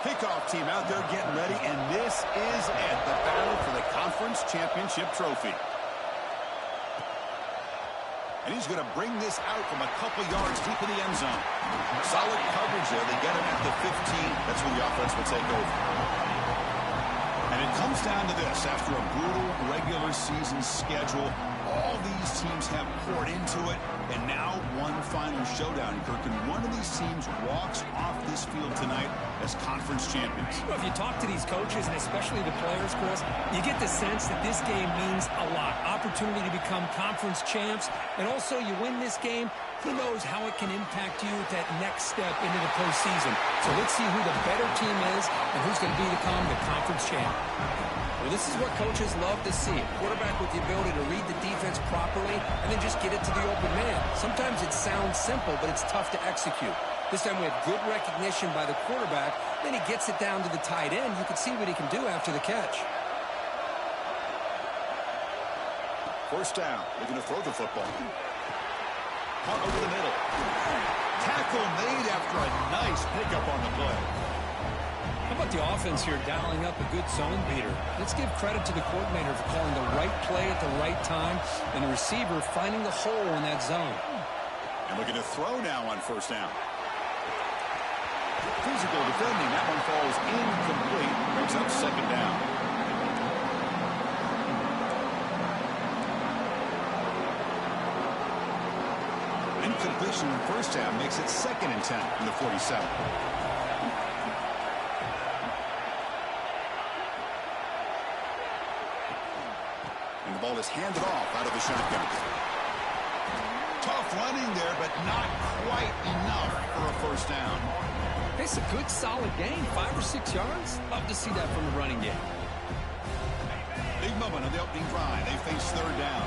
Kickoff team out there getting ready, and this is it, the battle for the conference championship trophy. And he's going to bring this out from a couple yards deep in the end zone. Solid coverage there. They get him at the 15. That's when the offense will take over. And it comes down to this. After a brutal regular season schedule, all these teams have poured into it, and now one final showdown, Kirk. And one of these teams walks off this field tonight as conference champions. Well, if you talk to these coaches, and especially the players, Chris, you get the sense that this game means a lot. Opportunity to become conference champs, and also you win this game, who knows how it can impact you at that next step into the postseason. So let's see who the better team is and who's going to become the conference champ. Well, this is what coaches love to see. A quarterback with the ability to read the defense properly and then just get it to the open man. Sometimes it sounds simple, but it's tough to execute. This time we have good recognition by the quarterback. Then he gets it down to the tight end. You can see what he can do after the catch. First down. They're going to throw the football. Punt over the middle. Tackle made after a nice pickup on the play. How about the offense here dialing up a good zone beater? Let's give credit to the coordinator for calling the right play at the right time and the receiver finding the hole in that zone. And looking to throw now on first down. Physical defending. That one falls incomplete. Brings up second down. Incompletion in first down makes it 2nd and 10 from the 47. And the ball is handed off out of the shotgun. Tough running there, but not quite enough for a first down. It's a good, solid gain. 5 or 6 yards. Love to see that from the running game. Big moment on the opening drive. They face third down.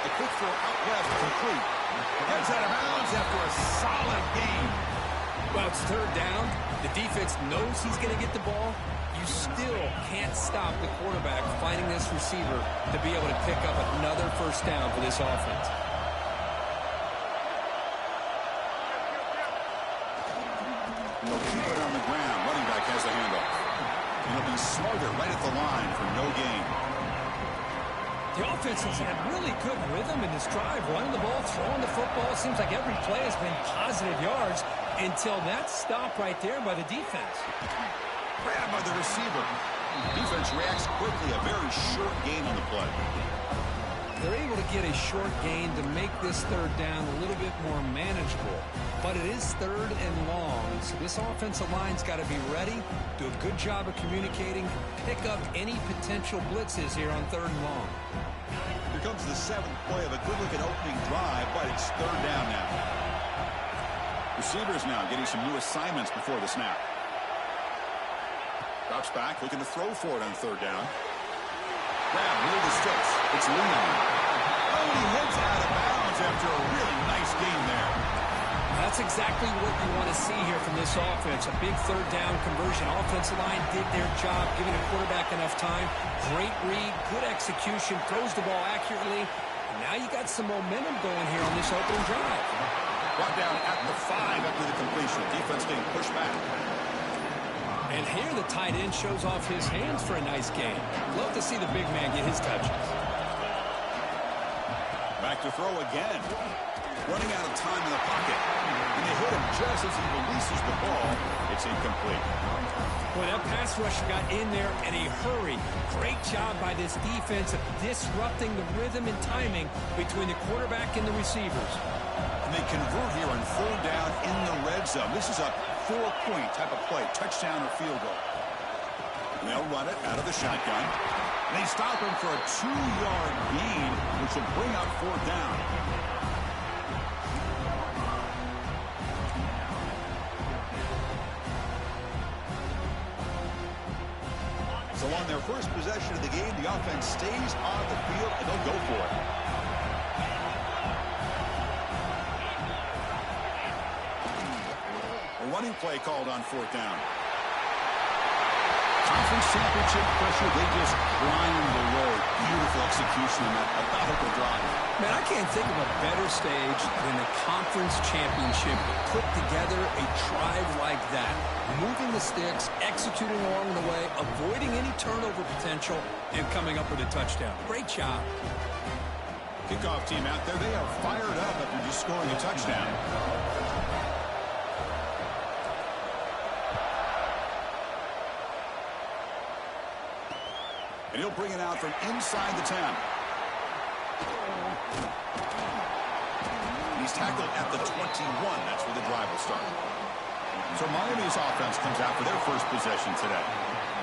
A quick throw out left, complete. Gets out of bounds after a solid gain. Well, it's third down. The defense knows he's going to get the ball. You still can't stop the quarterback finding this receiver to be able to pick up another first down for this offense. And they'll keep it on the ground. Running back has the handoff. And he'll be smarter right at the line for no gain. The offense has had really good rhythm in this drive. Running the ball, throwing the football. It seems like every play has been positive yards until that stop right there by the defense. Grabbed by the receiver. Defense reacts quickly. A very short gain on the play. They're able to get a short gain to make this third down a little bit more manageable. But it is third and long, so this offensive line's got to be ready, do a good job of communicating, pick up any potential blitzes here on third and long. Here comes the 7th play of a good-looking opening drive, but it's third down now. Receivers now getting some new assignments before the snap. Drops back, looking to throw for it on third down. Grab near the sticks. It's Leon. Oh, he heads out of bounds after a really nice game there. That's exactly what you want to see here from this offense. A big third down conversion. Offensive line did their job, giving the quarterback enough time. Great read, good execution, throws the ball accurately. And now you got some momentum going here on this opening drive. Brought down at the 5 after the completion. Defense getting pushed back. And here the tight end shows off his hands for a nice game. Love to see the big man get his touches. Back to throw again. Running out of time in the pocket. And they hit him just as he releases the ball. It's incomplete. Boy, that pass rusher got in there in a hurry. Great job by this defense of disrupting the rhythm and timing between the quarterback and the receivers. And they convert here on third down in the red zone. This is a 4-point type of play, touchdown or field goal. And they'll run it out of the shotgun. And they stop him for a 2-yard gain, which will bring up fourth down. So on their first possession of the game, the offense stays on the field, and they'll go for it. A running play called on fourth down. Conference championship pressure, they just grind away. Beautiful execution on that methodical drive. Man, I can't think of a better stage than the conference championship to put together a drive like that. Moving the sticks, executing along the way, avoiding any turnover potential, and coming up with a touchdown. Great job. Kickoff team out there, they are fired up after just scoring a touchdown. And he'll bring it out from inside the 10. And he's tackled at the 21. That's where the drive will start. So Miami's offense comes out for their first possession today.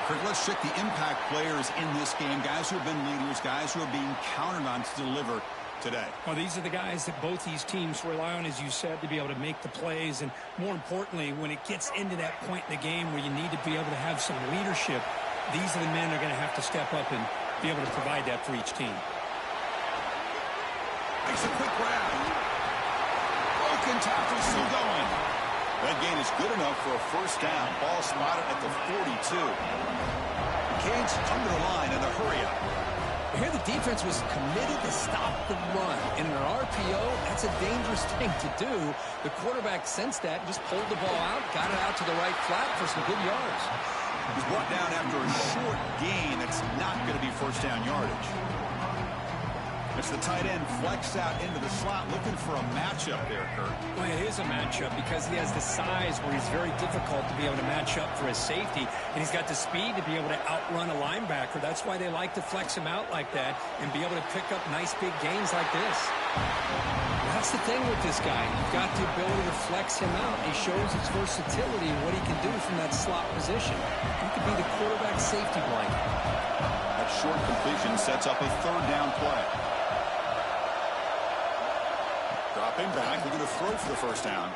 Kirk, let's check the impact players in this game. Guys who have been leaders, guys who are being counted on to deliver today. Well, these are the guys that both these teams rely on, as you said, to be able to make the plays. And more importantly, when it gets into that point in the game where you need to be able to have some leadership, these are the men that are going to have to step up and be able to provide that for each team. Makes a quick grab. Broken tackle, still going. That gain is good enough for a first down. Ball spotted at the 42. Canes come to the line in the hurry-up. Here the defense was committed to stop the run. In an RPO, that's a dangerous thing to do. The quarterback sensed that and just pulled the ball out, got it out to the right flat for some good yards. He's brought down after a short gain. That's not going to be first down yardage. It's the tight end flex out into the slot, looking for a matchup there, Kurt. Well, it is a matchup because he has the size where he's very difficult to be able to match up for his safety, and he's got the speed to be able to outrun a linebacker. That's why they like to flex him out like that and be able to pick up nice big gains like this. That's the thing with this guy. You've got the ability to flex him out. He shows his versatility and what he can do from that slot position. He could be the quarterback safety blanket. That short completion sets up a third down play. Dropping back, looking to throw for the first down.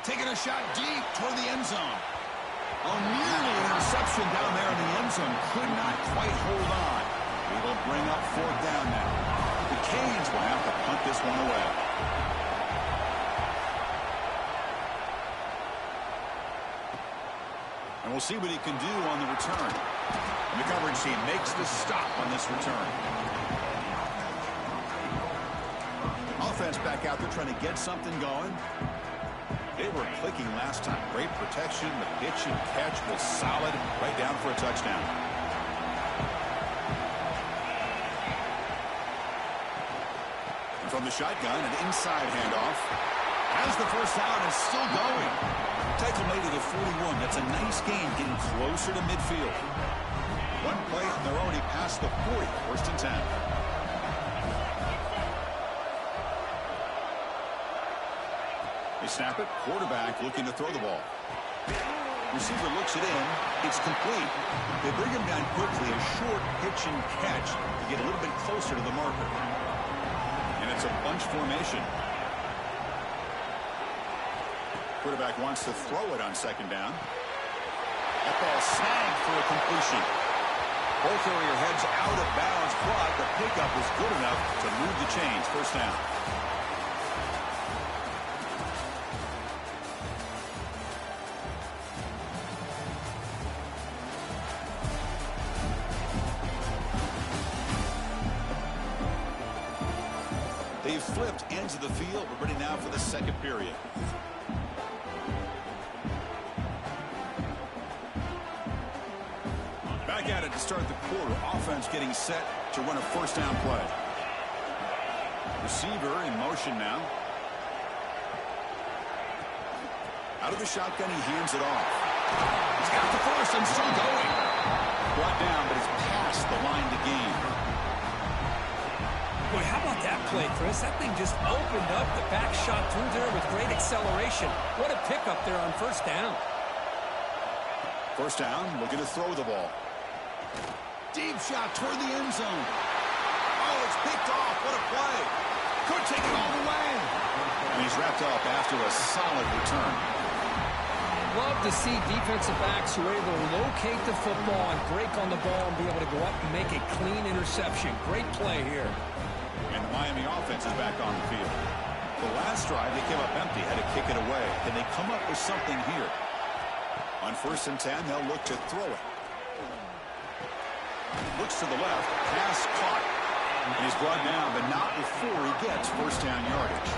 Taking a shot deep toward the end zone. Oh, nearly an interception down there in the end zone. Could not quite hold on. He will bring up fourth down now. The Canes will have to punt this one away. And we'll see what he can do on the return. And the coverage team makes the stop on this return. Offense back out there trying to get something going. They were clicking last time. Great protection. The pitch and catch was solid. Right down for a touchdown. And from the shotgun, an inside handoff. As the first down is still going. Tackle made it at 41. That's a nice gain, getting closer to midfield. One play, and they're already past the 40. First and 10. They snap it. Quarterback looking to throw the ball. Receiver looks it in. It's complete. They bring him down quickly. A short pitch and catch to get a little bit closer to the marker. And it's a bunch formation. Quarterback wants to throw it on second down. That ball snagged for a completion. Ball carrier heads out of bounds, but the pickup was good enough to move the chains. First down. They've flipped ends of the field. We're ready now for the second period. Back at it to start the quarter. Offense getting set to run a first down play. Receiver in motion now. Out of the shotgun, he hands it off. He's got the first and still going. Brought down, but it's past the line to gain. Boy, how about that play, Chris? That thing just opened up. The back shot through there with great acceleration. What a pickup there on first down. First down, looking to throw the ball. Deep shot toward the end zone. Oh, it's picked off. What a play. Could take it all the way. And he's wrapped up after a solid return. Love to see defensive backs who are able to locate the football and break on the ball and be able to go up and make a clean interception. Great play here. And the Miami offense is back on the field. The last drive, they came up empty, had to kick it away. Can they come up with something here? On On 1st and 10, they'll look to throw it. Looks to the left. Pass caught. And he's brought down, but not before he gets first down yardage.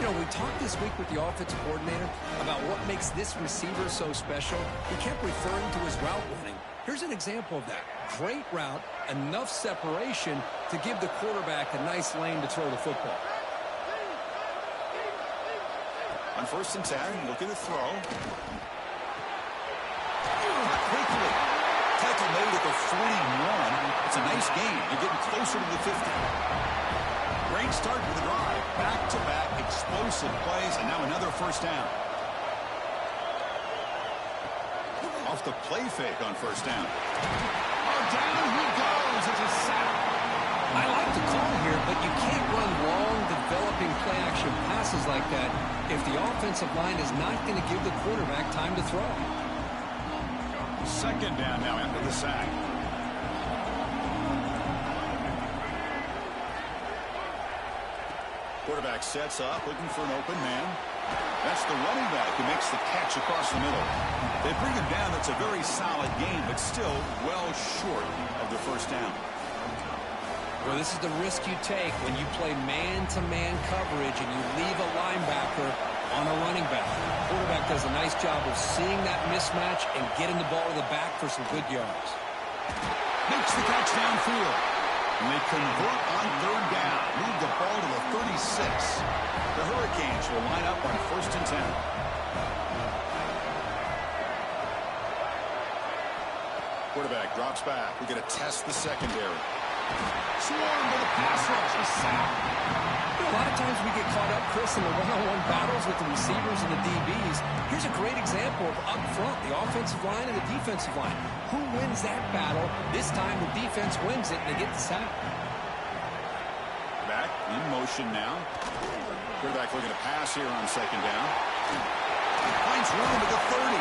You know, we talked this week with the offensive coordinator about what makes this receiver so special. He kept referring to his route running. Here's an example of that. Great route, enough separation to give the quarterback a nice lane to throw the football. On 1st and 10, looking to throw. Quickly. Tackle made at the 41. It's a nice gain. You're getting closer to the 50. Great start to the drive. Back-to-back explosive plays, and now another first down. Off the play fake on first down. Oh, down he goes. It's a sack. I like the call here, but you can't run long, developing play-action passes like that if the offensive line is not going to give the quarterback time to throw. Second down now after the sack. Quarterback sets up, looking for an open man. That's the running back who makes the catch across the middle. They bring him down. That's a very solid game, but still well short of the first down. Well, this is the risk you take when you play man-to-man coverage and you leave a linebacker on a running back. The quarterback does a nice job of seeing that mismatch and getting the ball to the back for some good yards. Makes the catch downfield. And they convert on third down. Move the ball to the 36. The Hurricanes will line up on 1st and 10. Quarterback drops back. We're going to test the secondary. Swarm to the pass rush. A sack. A lot of times we get caught up, Chris, in the one-on-one battles with the receivers and the DBs. Here's a great example of up front, the offensive line and the defensive line. Who wins that battle? This time the defense wins it and they get the sack. Back in motion now. Quarterback looking to pass here on second down. Finds room at the 30.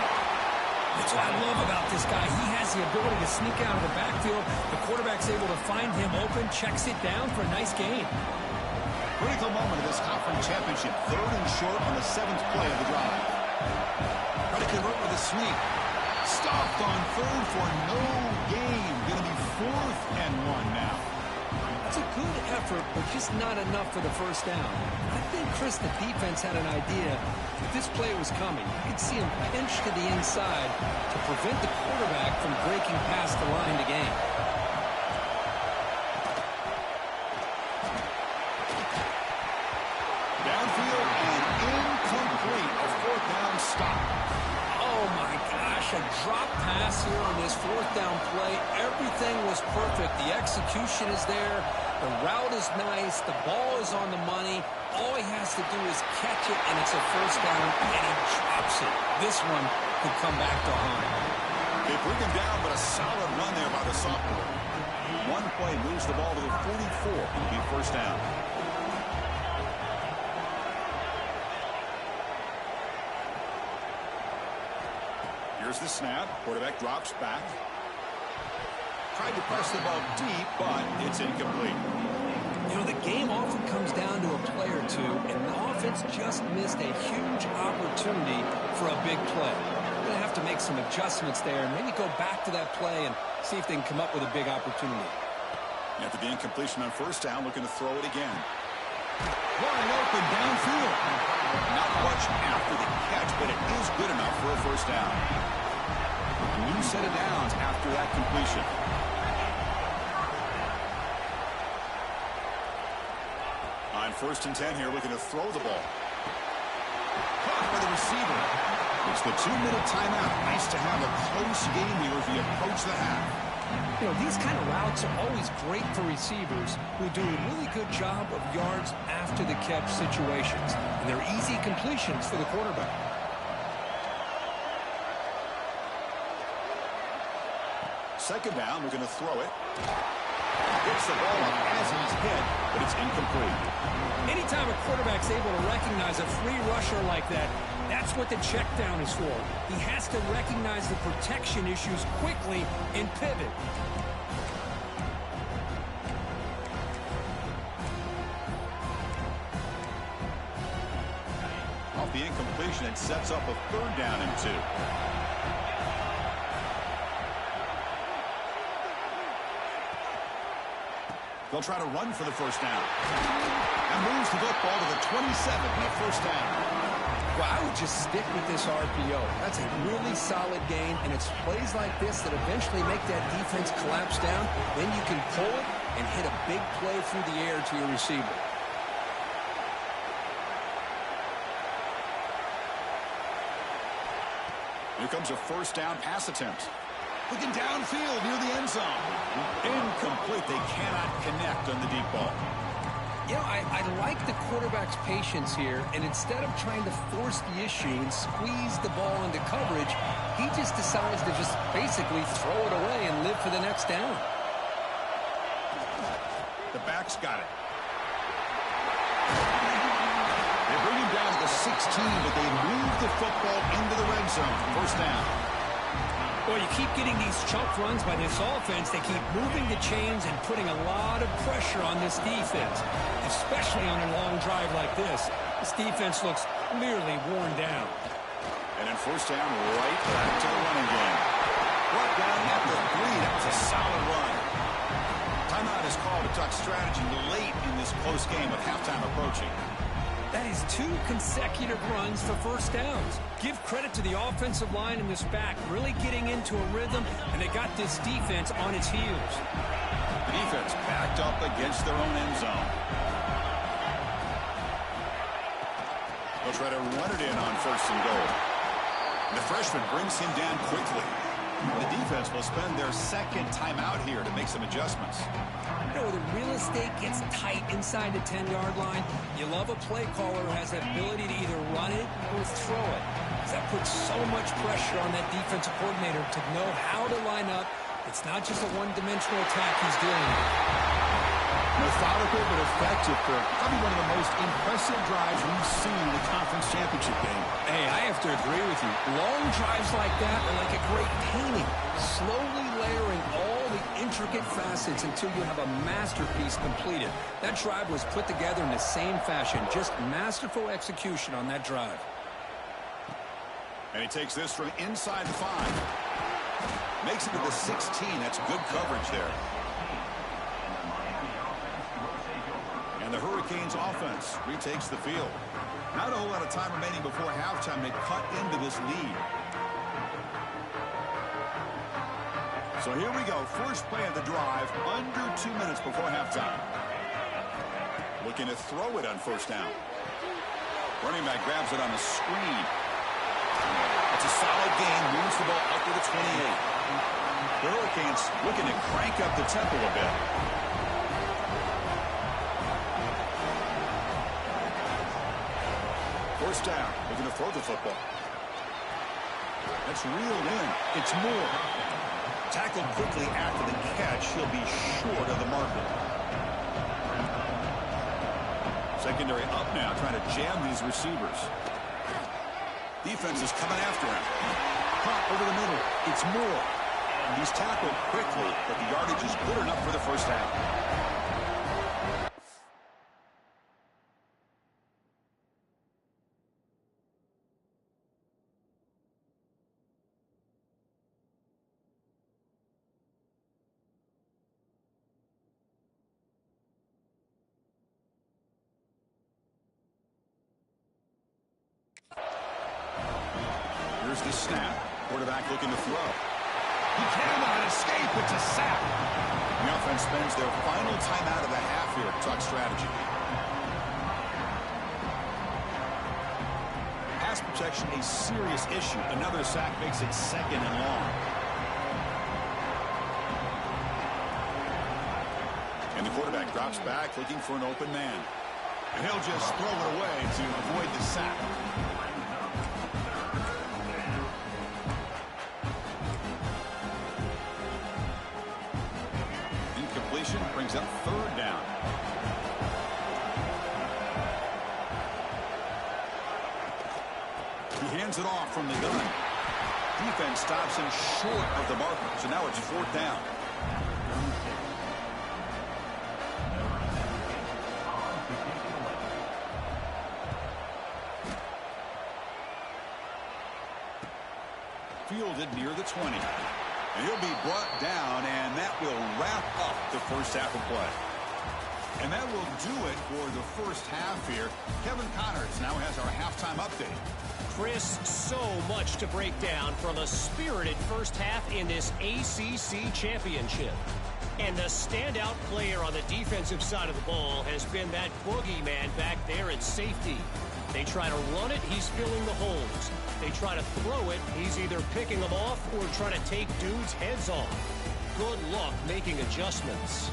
That's what I love about this guy. He has the ability to sneak out of the backfield. The quarterback's able to find him open, checks it down for a nice gain. Critical moment of this conference championship. 3rd and short on the 7th play of the drive. Try to convert with a sweep. Stopped on 3rd for no gain. Going to be 4th and 1 now. That's a good effort, but just not enough for the first down. I think, Chris, the defense had an idea that this play was coming. You could see him pinch to the inside to prevent the quarterback from breaking past the line to gain. Downfield and incomplete. A 4th down stop. Oh, my gosh, a drop pass here on this 4th down play. Everything was perfect. The execution is there. The route is nice. The ball is on the money. All he has to do is catch it, and it's a first down, and he drops it. This one could come back to haunt him. They bring him down, but a solid run there by the sophomore. One play moves the ball to the 44. It'll be first down. Here's the snap. Quarterback drops back. Tried to press the ball deep, but it's incomplete. You know, the game often comes down to a play or two, and the offense just missed a huge opportunity for a big play. They're going to have to make some adjustments there and maybe go back to that play and see if they can come up with a big opportunity. After the incompletion on first down, looking to throw it again. Wide open downfield. Not much after the catch, but it is good enough for a first down. A new set of downs after that completion. On 1st and 10 here, looking to throw the ball. Caught by the receiver. It's the 2-minute timeout. Nice to have a close game here as we approach the half. You know, these kind of routes are always great for receivers who do a really good job of yards after the catch situations. And they're easy completions for the quarterback. Second down, we're going to throw it. Gets the ball up as he's hit, but it's incomplete. Anytime a quarterback's able to recognize a free rusher like that, that's what the check down is for. He has to recognize the protection issues quickly and pivot. Off the incompletion, it sets up a 3rd down and 2. They'll try to run for the first down. And moves the football to the 27 and a first down. Well, I would just stick with this RPO. That's a really solid game, and it's plays like this that eventually make that defense collapse down. Then you can pull it and hit a big play through the air to your receiver. Here comes a first down pass attempt. Looking downfield near the end zone. Incomplete. They cannot connect on the deep ball. You know, I like the quarterback's patience here, and instead of trying to force the issue and squeeze the ball into coverage, he just decides to just basically throw it away and live for the next down. The back's got it. They bring him down to the 16, but they move the football into the red zone. First down. Well, you keep getting these chunk runs by this offense. They keep moving the chains and putting a lot of pressure on this defense, especially on a long drive like this. This defense looks clearly worn down. And in first down, right back to the running game. Brought down at the 3. That was a solid run. Timeout is called to talk strategy late in this close game with halftime approaching. That is 2 consecutive runs for first downs. Give credit to the offensive line in this back, really getting into a rhythm, and they got this defense on its heels. The defense backed up against their own end zone. They'll try to run it in on first and goal. The freshman brings him down quickly. The defense will spend their second timeout here to make some adjustments. You know, the real estate gets tight inside the 10-yard line. You love a play caller who has the ability to either run it or throw it. That puts so much pressure on that defensive coordinator to know how to line up. It's not just a one-dimensional attack he's dealing with. Methodical but effective for probably one of the most impressive drives we've seen in the conference championship game. Hey, I have to agree with you. Long drives like that are like a great painting, slowly layering all the intricate facets until you have a masterpiece completed. That drive was put together in the same fashion, just masterful execution on that drive. And he takes this from inside the 5. Makes it to the 16. That's good coverage there. And the Hurricanes offense retakes the field. Not a whole lot of time remaining before halftime to cut into this lead. So here we go. First play of the drive, under 2 minutes before halftime. Looking to throw it on first down. Running back grabs it on the screen. It's a solid gain. Moves the ball up to the 28. The Hurricanes looking to crank up the tempo a bit. First down, looking to throw the football. That's reeled in. It's Moore. Tackled quickly after the catch. He'll be short of the marker. Secondary up now, trying to jam these receivers. Defense is coming after him. Pop over the middle. It's Moore. And he's tackled quickly, but the yardage is good enough for the first down. Here's the snap. Quarterback looking to throw. He cannot escape. It's a sack. The offense spends their final timeout of the half here to talk strategy. Pass protection a serious issue. Another sack makes it second and long. And the quarterback drops back looking for an open man. And he'll just throw it away to avoid the sack. Brings up third down. He hands it off from the gun. Defense stops him short of the marker, so now it's fourth down. Fielded near the 20. And he'll be brought down, and that will wrap up the first half of play. And that will do it for the first half here. Kevin Connors now has our halftime update. Chris, so much to break down from a spirited first half in this ACC championship. And the standout player on the defensive side of the ball has been that boogeyman back there at safety. They try to run it, he's filling the holes. They try to throw it, he's either picking them off or trying to take dudes' heads off. Good luck making adjustments.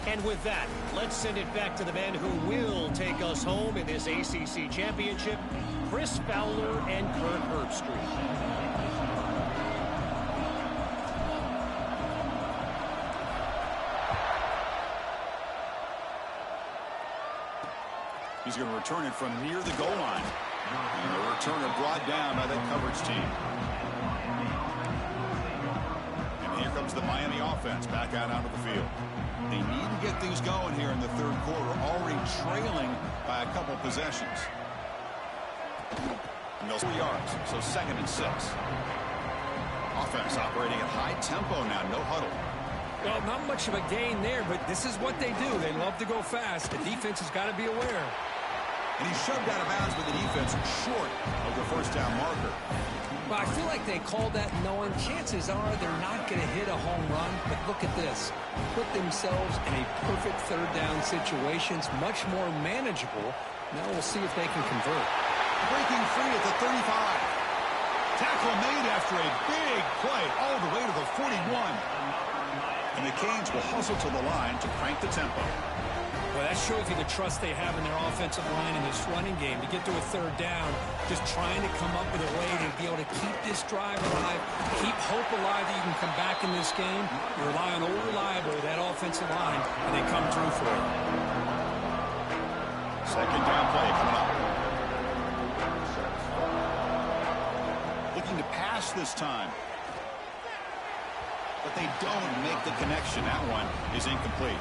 And with that, let's send it back to the men who will take us home in this ACC championship, Chris Fowler and Kurt Herbstreit. He's going to return it from near the goal line. And the returner brought down by that coverage team. And here comes the Miami offense back out onto the field. They need to get things going here in the third quarter, already trailing by a couple possessions. And those 3 yards, so 2nd and 6. Offense operating at high tempo now, no huddle. Well, not much of a gain there, but this is what they do. They love to go fast. The defense has got to be aware. And he's shoved out of bounds with the defense short of the first down marker. Well, I feel like they called that knowing chances are they're not going to hit a home run. But look at this. Put themselves in a perfect third down situation. It's much more manageable. Now we'll see if they can convert. Breaking free at the 35. Tackle made after a big play all the way to the 41. And the Canes will hustle to the line to crank the tempo. Well, that shows you the trust they have in their offensive line in this running game. To get to a third down, just trying to come up with a way to be able to keep this drive alive, keep hope alive that you can come back in this game. You rely on old reliable, that offensive line, and they come through for it. Second down play coming up. Looking to pass this time. But they don't make the connection. That one is incomplete.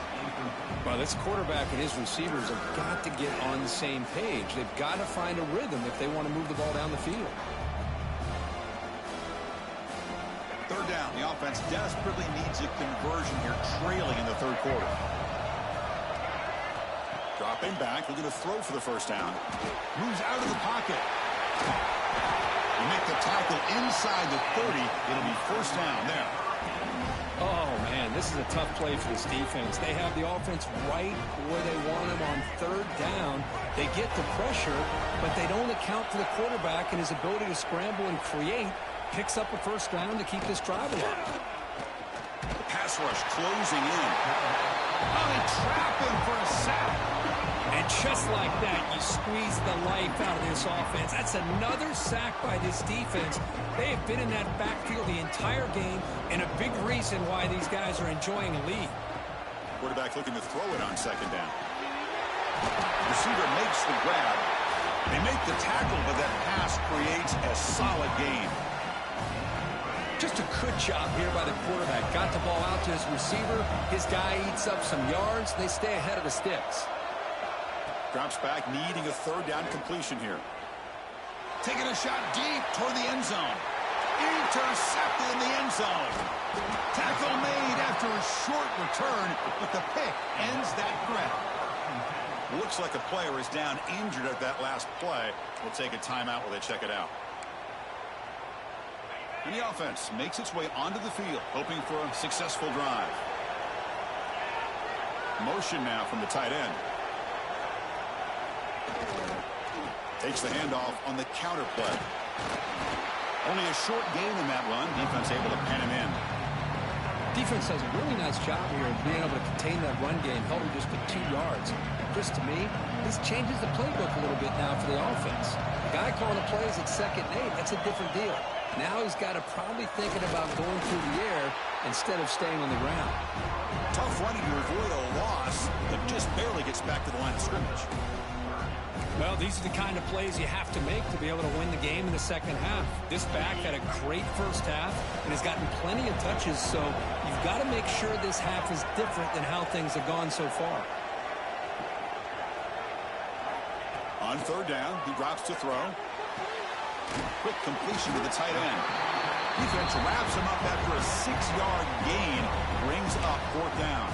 Well, this quarterback and his receivers have got to get on the same page. They've got to find a rhythm if they want to move the ball down the field. Third down. The offense desperately needs a conversion here, trailing in the third quarter. Dropping back, looking to throw for the first down. Moves out of the pocket. You make the tackle inside the 30. It'll be first down there. Oh, man, this is a tough play for this defense. They have the offense right where they want them on third down. They get the pressure, but they don't account for the quarterback and his ability to scramble and create. Picks up a first down to keep this drive alive. The pass rush closing in. Oh, they trap him for a sack. And just like that, you squeeze the life out of this offense. That's another sack by this defense. They have been in that backfield the entire game, and a big reason why these guys are enjoying a lead. Quarterback looking to throw it on second down. Receiver makes the grab. They make the tackle, but that pass creates a solid gain. Just a good job here by the quarterback. Got the ball out to his receiver. His guy eats up some yards. They stay ahead of the sticks. Drops back, needing a third down completion here. Taking a shot deep toward the end zone. Intercepted in the end zone. Tackle made after a short return, but the pick ends that threat. Looks like a player is down injured at that last play. We'll take a timeout while they check it out. And the offense makes its way onto the field, hoping for a successful drive. Motion now from the tight end. Takes the handoff on the counter play. Only a short gain in that run. Defense able to pen him in. Defense does a really nice job here of being able to contain that run game, held him just to 2 yards. Just to me, this changes the playbook a little bit now for the offense. The guy calling the plays at 2nd and 8, that's a different deal. Now he's got to probably thinking about going through the air instead of staying on the ground. Tough running to avoid a loss, but just barely gets back to the line of scrimmage. Well, these are the kind of plays you have to make to be able to win the game in the second half. This back had a great first half and has gotten plenty of touches, so you've got to make sure this half is different than how things have gone so far. On third down, he drops to throw. Quick completion to the tight end. Defense wraps him up after a 6-yard gain. Brings up fourth down.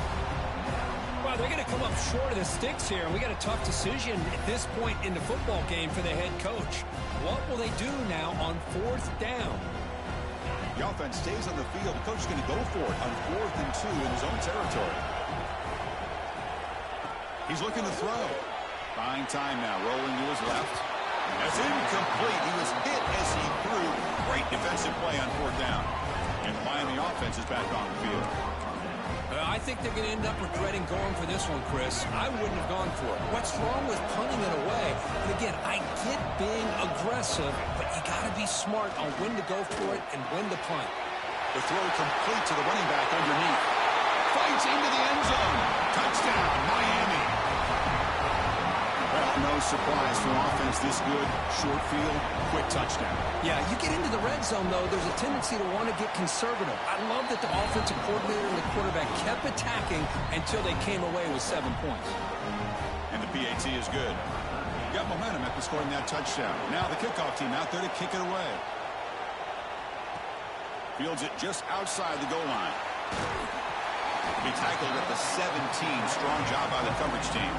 Well, they're going to come up short of the sticks here, and we got a tough decision at this point in the football game for the head coach. What will they do now on 4th down? The offense stays on the field. The coach is going to go for it on 4th and 2 in his own territory. He's looking to throw. Buying time now, rolling to his left. That's incomplete. He was hit as he threw. Great defensive play on 4th down. And the Miami offense is back on the field. I think they're going to end up regretting going for this one, Chris. I wouldn't have gone for it. What's wrong with punting it away? And again, I get being aggressive, but you got to be smart on when to go for it and when to punt. The throw complete to the running back underneath. Fights into the end zone. Touchdown, Miami. Well, no surprise for offense this good. Short field, quick touchdown. Yeah, you get into the red zone, though, there's a tendency to want to get conservative. I love that the offensive coordinator and the quarterback kept attacking until they came away with 7 points. And the PAT is good. Got momentum after scoring that touchdown. Now the kickoff team out there to kick it away. Fields it just outside the goal line. He tackled at the 17. Strong job by the coverage team.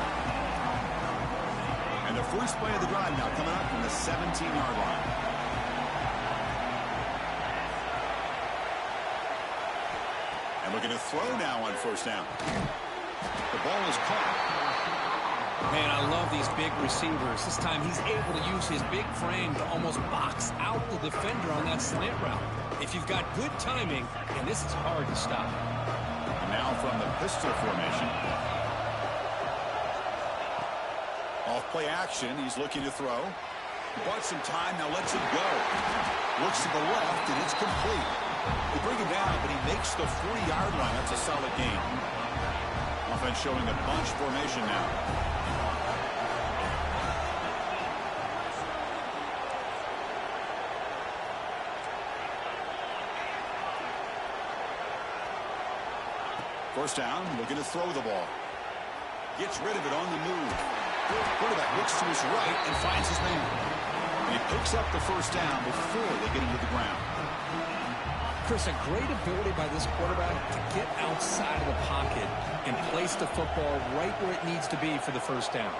And the first play of the drive now coming up from the 17-yard line. And looking to throw now on 1st down. The ball is caught. Man, I love these big receivers. This time he's able to use his big frame to almost box out the defender on that slant route. If you've got good timing, and this is hard to stop. Now from the pistol formation. Off play action, he's looking to throw. Bought some time, now lets it go. Looks to the left, and it's complete. They bring him down, but he makes the 40-yard line. That's a solid gain. Offense showing a bunch formation now. First down, looking to throw the ball. Gets rid of it on the move. Quarterback looks to his right and finds his man. And he picks up the first down before they get him to the ground. Chris, a great ability by this quarterback to get outside of the pocket and place the football right where it needs to be for the first down.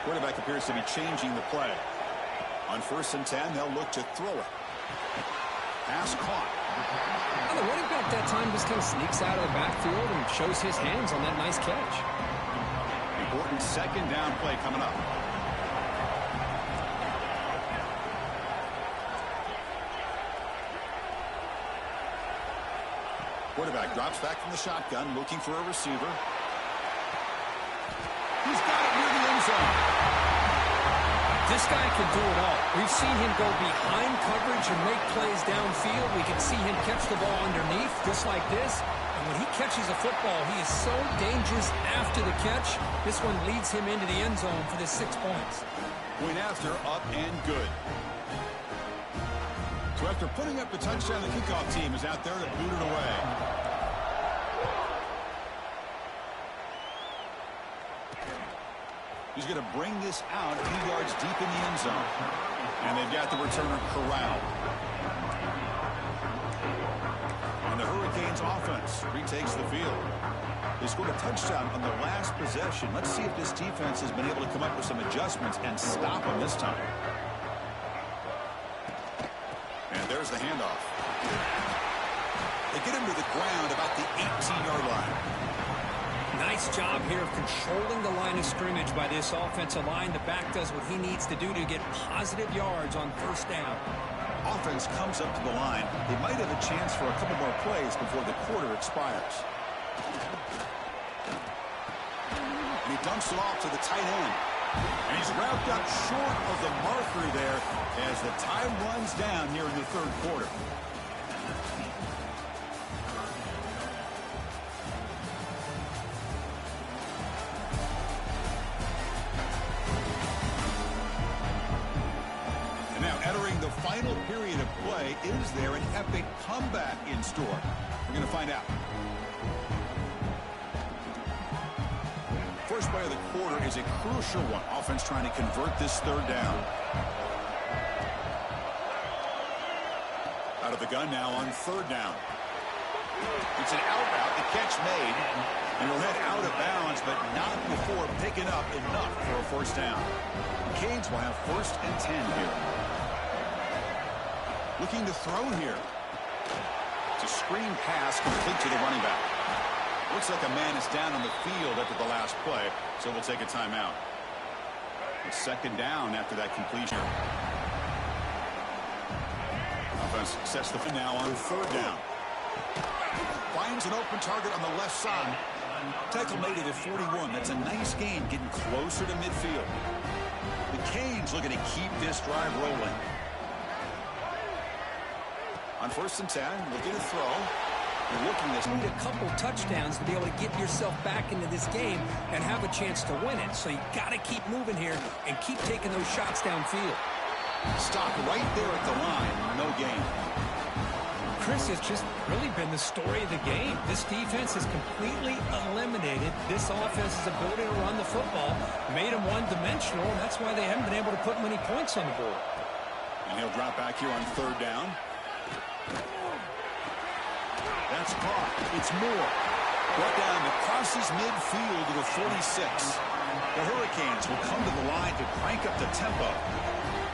Quarterback appears to be changing the play. On 1st and 10, they'll look to throw it. Pass caught. Well, the running back that time just kind of sneaks out of the backfield and shows his hands on that nice catch. Important 2nd down play coming up. Quarterback drops back from the shotgun, looking for a receiver. He's got it near the end zone. This guy can do it all. We've seen him go behind coverage and make plays downfield. We can see him catch the ball underneath, just like this. And when he catches a football, he is so dangerous after the catch. This one leads him into the end zone for the 6 points. Point after, up and good. So after putting up the touchdown, the kickoff team is out there to boot it away. He's going to bring this out a few yards deep in the end zone. And they've got the returner corralled. And the Hurricanes offense retakes the field. They scored a touchdown on the last possession. Let's see if this defense has been able to come up with some adjustments and stop them this time. And there's the handoff. They get him to the ground about the 18-yard line. Nice job here of controlling the line of scrimmage by this offensive line. The back does what he needs to do to get positive yards on 1st down. Offense comes up to the line. They might have a chance for a couple more plays before the quarter expires. And he dumps it off to the tight end. And he's wrapped up short of the marker there as the time runs down here in the 3rd quarter. The final period of play, is there an epic comeback in store? We're going to find out. First play of the quarter is a crucial one. Offense trying to convert this 3rd down. Out of the gun now on 3rd down. It's an out route, the catch made, and he'll head out of bounds, but not before picking up enough for a first down. Canes will have 1st and 10 here. Looking to throw here. It's a screen pass complete to the running back. Looks like a man is down on the field after the last play, so we'll take a timeout. It's 2nd down after that completion. Offense sets the now on 3rd down. Finds an open target on the left side. Tackle made it at 41. That's a nice gain, getting closer to midfield. The Canes looking to keep this drive rolling. On 1st and 10, looking to throw. You're looking to need a couple touchdowns to be able to get yourself back into this game and have a chance to win it. So you got to keep moving here and keep taking those shots downfield. Stop right there at the line. No gain. Chris, has just really been the story of the game. This defense has completely eliminated this offense's ability to run the football, made them one-dimensional, and that's why they haven't been able to put many points on the board. And he'll drop back here on 3rd down. That's caught. It's Moore. Brought down that crosses midfield to the 46. The Hurricanes will come to the line to crank up the tempo.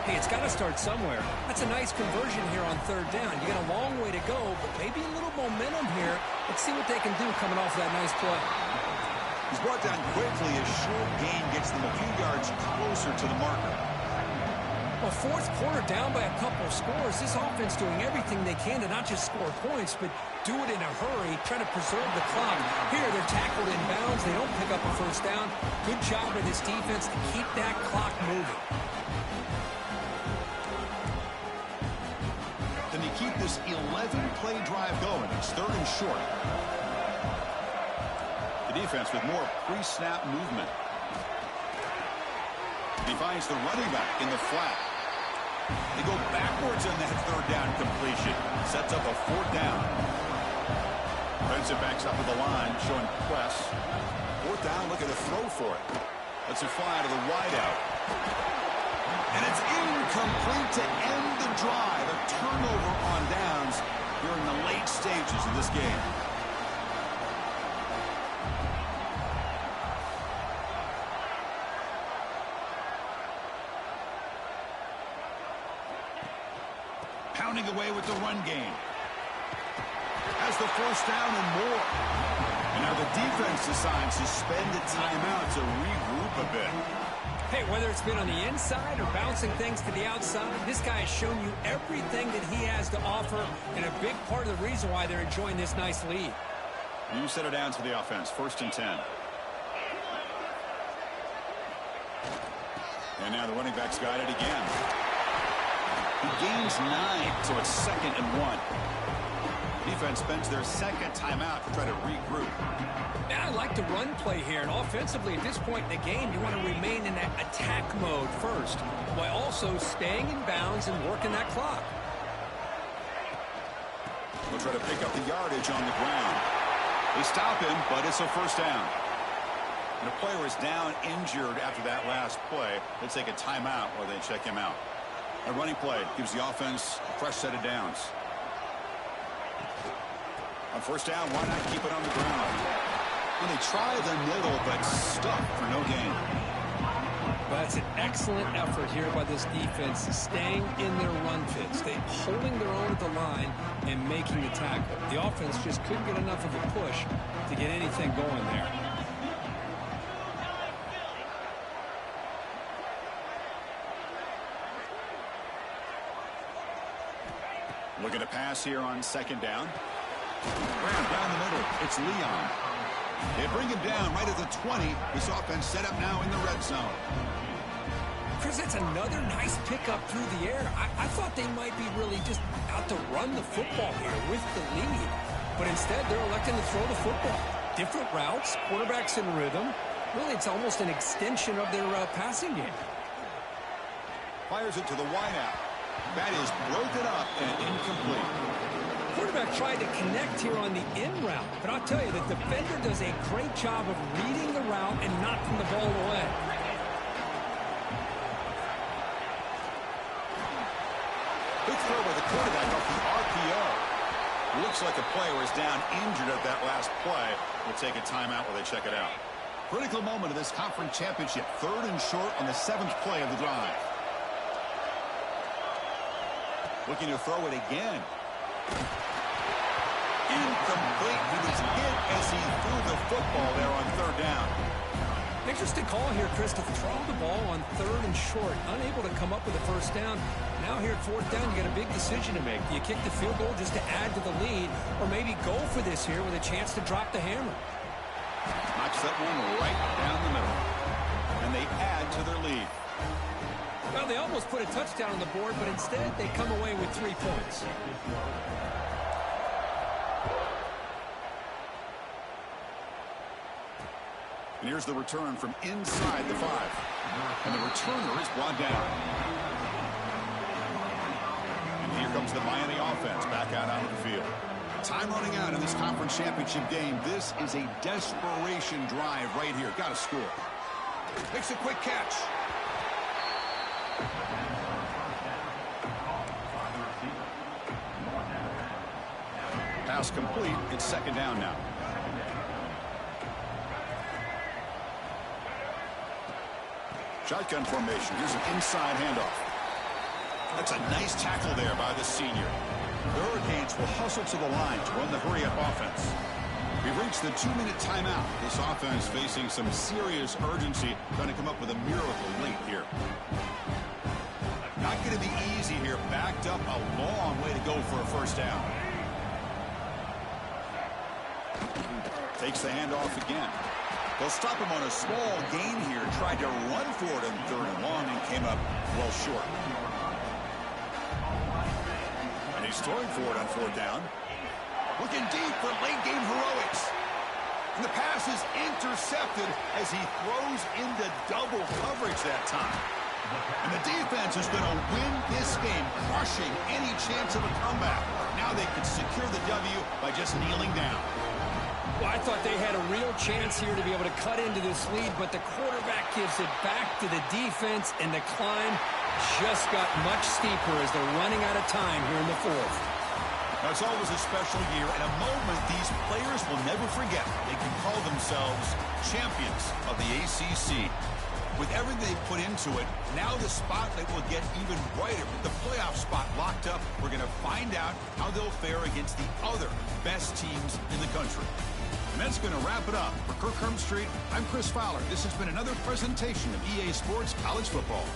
Hey, it's got to start somewhere. That's a nice conversion here on 3rd down. You got a long way to go, but maybe a little momentum here. Let's see what they can do coming off that nice play. He's brought down quickly. A short gain gets them a few yards closer to the marker. Well, 4th quarter down by a couple of scores. This offense doing everything they can to not just score points, but do it in a hurry, try to preserve the clock. Here, they're tackled in bounds. They don't pick up a 1st down. Good job by this defense to keep that clock moving. Then you keep this 11-play drive going. It's 3rd and short. The defense with more pre-snap movement. He finds the running back in the flat. They go backwards on that 3rd down completion. Sets up a 4th down. Brings it backs up to the line, showing press. 4th down, looking to throw for it. Lets it fly to the wideout. And it's incomplete to end the drive. A turnover on downs here in the late stages of this game. Pounding away with the run game. Has the 1st down and more. And now the defense decides to spend a timeout to regroup a bit. Hey, whether it's been on the inside or bouncing things to the outside, this guy has shown you everything that he has to offer, and a big part of the reason why they're enjoying this nice lead. New set of downs for the offense. 1st and 10. And now the running back's got it again. He gains 9, so it's 2nd and 1. Defense spends their 2nd timeout to try to regroup. Now, I like the run play here, and offensively at this point in the game, you want to remain in that attack mode first, while also staying in bounds and working that clock. We'll try to pick up the yardage on the ground. They stop him, but it's a 1st down. And the player is down injured after that last play. They'll take a timeout while they check him out. A running play gives the offense a fresh set of downs. On 1st down, why not keep it on the ground? Well, they try the middle, but stuck for no gain. Well, that's an excellent effort here by this defense, staying in their run fits. They holding their own at the line and making the tackle. The offense just couldn't get enough of a push to get anything going there. Looking to pass here on 2nd down. Graham down the middle. It's Leon. They bring him down right at the 20. This offense set up now in the red zone. Chris, that's another nice pickup through the air. I thought they might be really just out to run the football here with the lead. But instead, they're electing to throw the football. Different routes, quarterbacks in rhythm. Really, it's almost an extension of their passing game. Fires it to the wideout. That is broken up and incomplete. Quarterback tried to connect here on the in route, but I'll tell you, the defender does a great job of reading the route and knocking the ball away. Big throw by the quarterback off the RPO. Looks like a player is down injured at that last play. We'll take a timeout while they check it out. Critical moment of this conference championship. 3rd and short on the 7th play of the drive. Looking to throw it again. Incomplete. He was hit as he threw the football there on 3rd down. Interesting call here, Chris, to throw the ball on 3rd and short. Unable to come up with a 1st down. Now here at 4th down, you got a big decision to make. Do you kick the field goal just to add to the lead, or maybe go for this here with a chance to drop the hammer? Knocks that one right down the middle. And they add to their lead. Well, they almost put a touchdown on the board, but instead they come away with 3 points. And here's the return from inside the 5. And the returner is brought down. And here comes the Miami offense back out onto the field. Time running out in this conference championship game. This is a desperation drive right here. Got to score. Makes a quick catch. Pass complete. It's 2nd down now. Shotgun formation. Here's an inside handoff. That's a nice tackle there by the senior. The Hurricanes will hustle to the line to run the hurry-up offense. We've reached the 2-minute timeout. This offense facing some serious urgency, trying to come up with a miracle late here. Not going to be easy here. Backed up a long way to go for a 1st down. Takes the handoff again. They'll stop him on a small gain here. Tried to run for it on 3rd and long and came up well short. And he's throwing for it on 4th down. Looking deep for late game heroics. And the pass is intercepted as he throws into double coverage that time. And the defense is going to win this game, crushing any chance of a comeback. Now they can secure the W by just kneeling down. Well, I thought they had a real chance here to be able to cut into this lead, but the quarterback gives it back to the defense, and the climb just got much steeper as they're running out of time here in the 4th. Now, it's always a special year and a moment these players will never forget. They can call themselves champions of the ACC. With everything they put into it, now the spotlight will get even brighter. With the playoff spot locked up, we're going to find out how they'll fare against the other best teams in the country. And that's going to wrap it up. For Kirk Street, I'm Chris Fowler. This has been another presentation of EA Sports College Football.